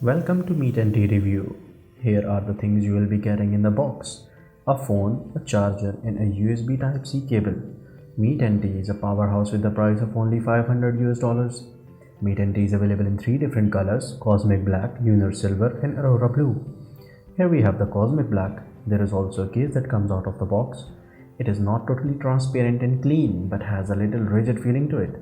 Welcome to Meet and Tea Review. Here are the things you will be getting in the box. A phone, a charger and a USB Type-C cable. Meet and Tea is a powerhouse with the price of only $500 US. Meet and Tea is available in 3 different colors: Cosmic Black, Lunar Silver and Aurora Blue. Here we have the Cosmic Black. There is also a case that comes out of the box. It is not totally transparent and clean but has a little rigid feeling to it.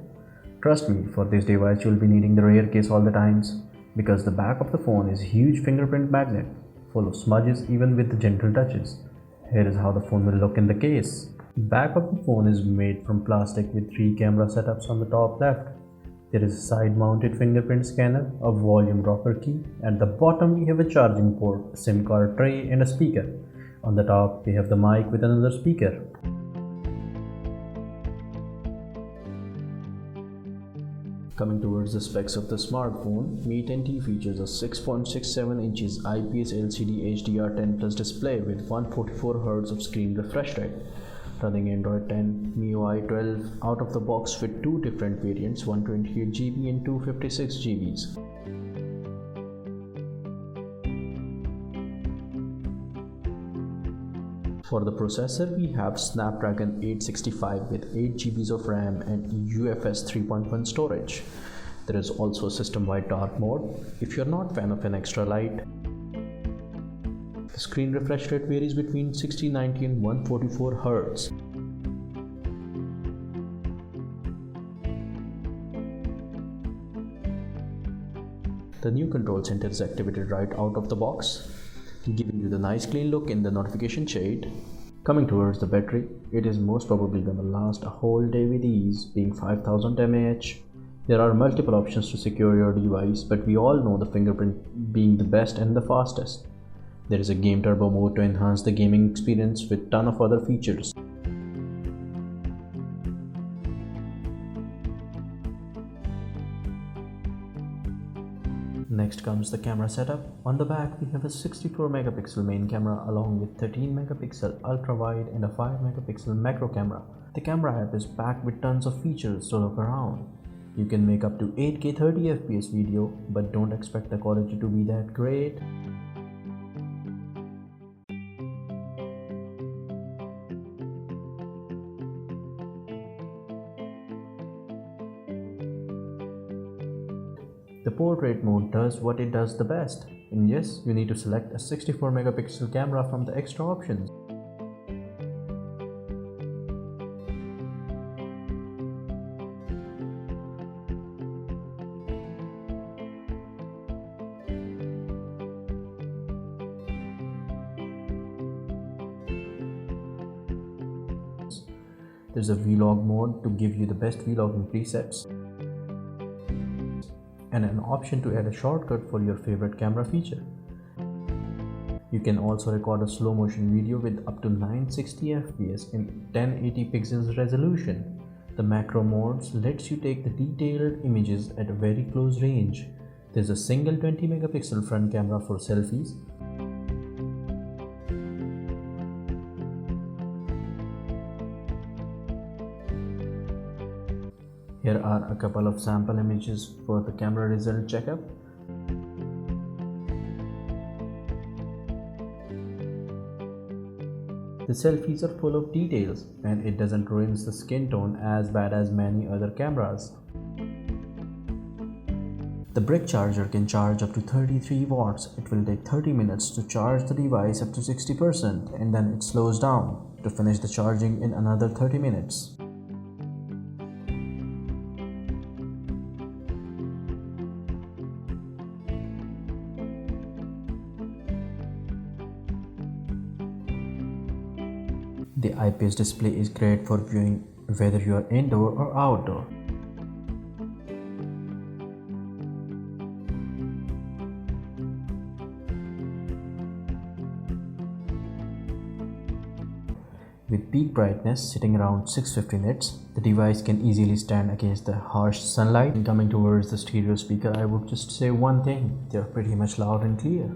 Trust me, for this device you will be needing the rare case all the times, because the back of the phone is huge fingerprint magnet, full of smudges even with the gentle touches. Here is how the phone will look in the case. Back of the phone is made from plastic with 3 camera setups on the top left. There is a side mounted fingerprint scanner, a volume rocker key. At the bottom we have a charging port, a SIM card tray and a speaker. On the top we have the mic with another speaker. Coming towards the specs of the smartphone, Meet and Tea features a 6.67 inches IPS LCD HDR10 Plus display with 144Hz of screen refresh rate. Running Android 10, MIUI 12 out of the box with 2 different variants, 128GB and 256GBs. For the processor, we have Snapdragon 865 with 8GB of RAM and UFS 3.1 storage. There is also a system-wide dark mode if you're not a fan of an extra light. The screen refresh rate varies between 60, 90 and 144Hz. The new control center is activated right out of the box, giving you the nice clean look in the notification shade. Coming towards the battery, it is most probably gonna last a whole day with ease, being 5000 mAh. There are multiple options to secure your device, but we all know the fingerprint being the best and the fastest. There is a game turbo mode to enhance the gaming experience with ton of other features. Next comes the camera setup. On the back we have a 64 megapixel main camera along with 13 megapixel ultra wide and a 5 megapixel macro camera. The camera app is packed with tons of features to look around. You can make up to 8K 30fps video, but don't expect the quality to be that great. The portrait mode does what it does the best, and yes, you need to select a 64 megapixel camera from the extra options. There's a vlog mode to give you the best vlogging presets, and an option to add a shortcut for your favorite camera feature. You can also record a slow motion video with up to 960fps in 1080 pixels resolution. The macro modes lets you take the detailed images at a very close range. There's a single 20 megapixel front camera for selfies. Here are a couple of sample images for the camera result checkup. The selfies are full of details and it doesn't ruin the skin tone as bad as many other cameras. The brick charger can charge up to 33 watts. It will take 30 minutes to charge the device up to 60% and then it slows down to finish the charging in another 30 minutes. The IPS display is great for viewing whether you are indoor or outdoor. With peak brightness sitting around 650 nits, the device can easily stand against the harsh sunlight. And coming towards the stereo speaker, I would just say one thing: they're pretty much loud and clear.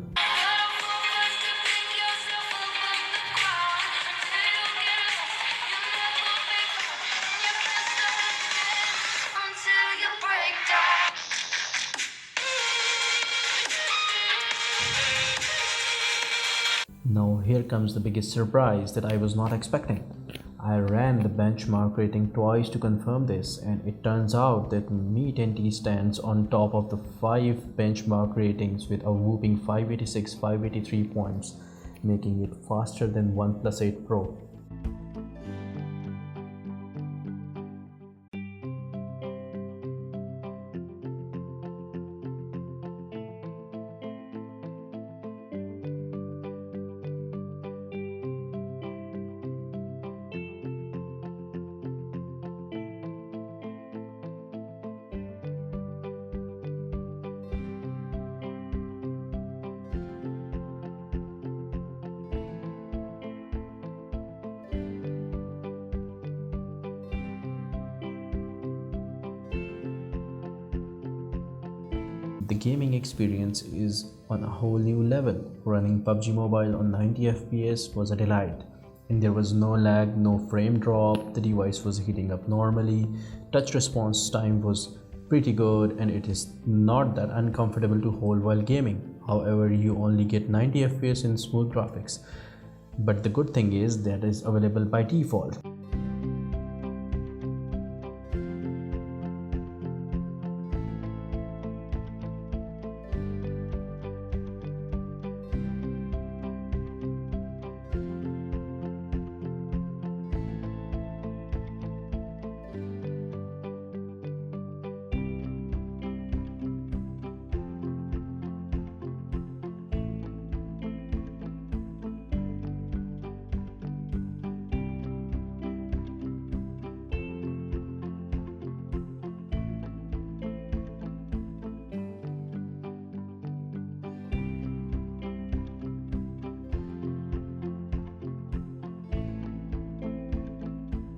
Now here comes the biggest surprise that I was not expecting. I ran the benchmark rating twice to confirm this, and it turns out that Mi 10T stands on top of the 5 benchmark ratings with a whooping 583 points, making it faster than OnePlus 8 Pro. The gaming experience is on a whole new level. Running PUBG Mobile on 90 FPS was a delight, and there was no lag, no frame drop, the device was heating up normally, touch response time was pretty good, and it is not that uncomfortable to hold while gaming. However, you only get 90 FPS in smooth graphics, but the good thing is that is available by default.